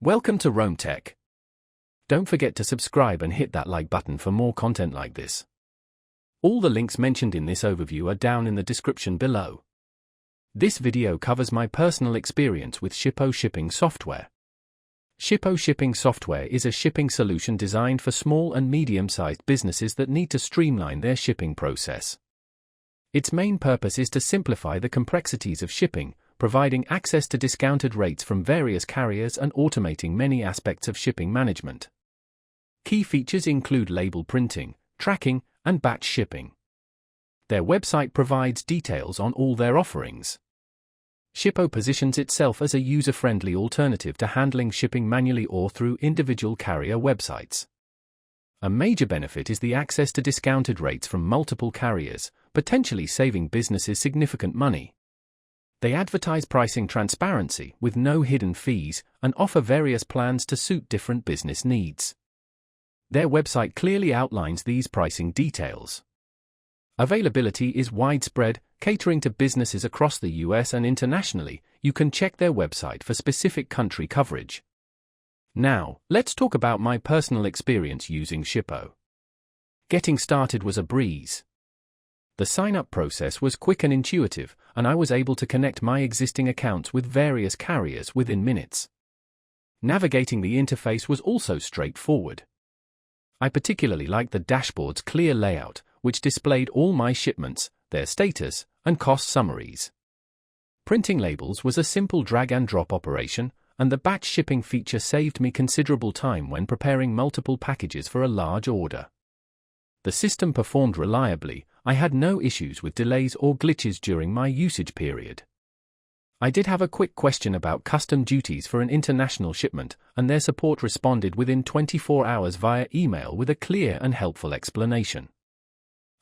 Welcome to Rome Tech. Don't forget to subscribe and hit that like button for more content like this. All the links mentioned in this overview are down in the description below. This video covers my personal experience with Shippo shipping software. Shippo shipping software is a shipping solution designed for small and medium-sized businesses that need to streamline their shipping process. Its main purpose is to simplify the complexities of shipping, providing access to discounted rates from various carriers and automating many aspects of shipping management. Key features include label printing, tracking, and batch shipping. Their website provides details on all their offerings. Shippo positions itself as a user-friendly alternative to handling shipping manually or through individual carrier websites. A major benefit is the access to discounted rates from multiple carriers, potentially saving businesses significant money. They advertise pricing transparency with no hidden fees and offer various plans to suit different business needs. Their website clearly outlines these pricing details. Availability is widespread, catering to businesses across the US and internationally. You can check their website for specific country coverage. Now, let's talk about my personal experience using Shippo. Getting started was a breeze. The sign-up process was quick and intuitive, and I was able to connect my existing accounts with various carriers within minutes. Navigating the interface was also straightforward. I particularly liked the dashboard's clear layout, which displayed all my shipments, their status, and cost summaries. Printing labels was a simple drag-and-drop operation, and the batch shipping feature saved me considerable time when preparing multiple packages for a large order. The system performed reliably. I had no issues with delays or glitches during my usage period. I did have a quick question about custom duties for an international shipment, and their support responded within 24 hours via email with a clear and helpful explanation.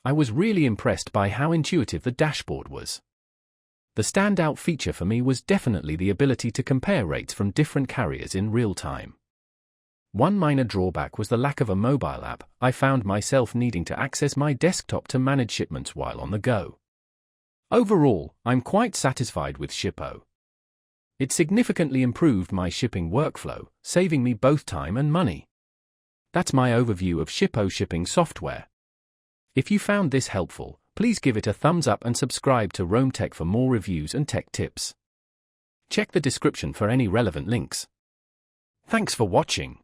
I was really impressed by how intuitive the dashboard was. The standout feature for me was definitely the ability to compare rates from different carriers in real time. One minor drawback was the lack of a mobile app. I found myself needing to access my desktop to manage shipments while on the go. Overall, I'm quite satisfied with Shippo. It significantly improved my shipping workflow, saving me both time and money. That's my overview of Shippo shipping software. If you found this helpful, please give it a thumbs up and subscribe to Rome Tech for more reviews and tech tips. Check the description for any relevant links. Thanks for watching.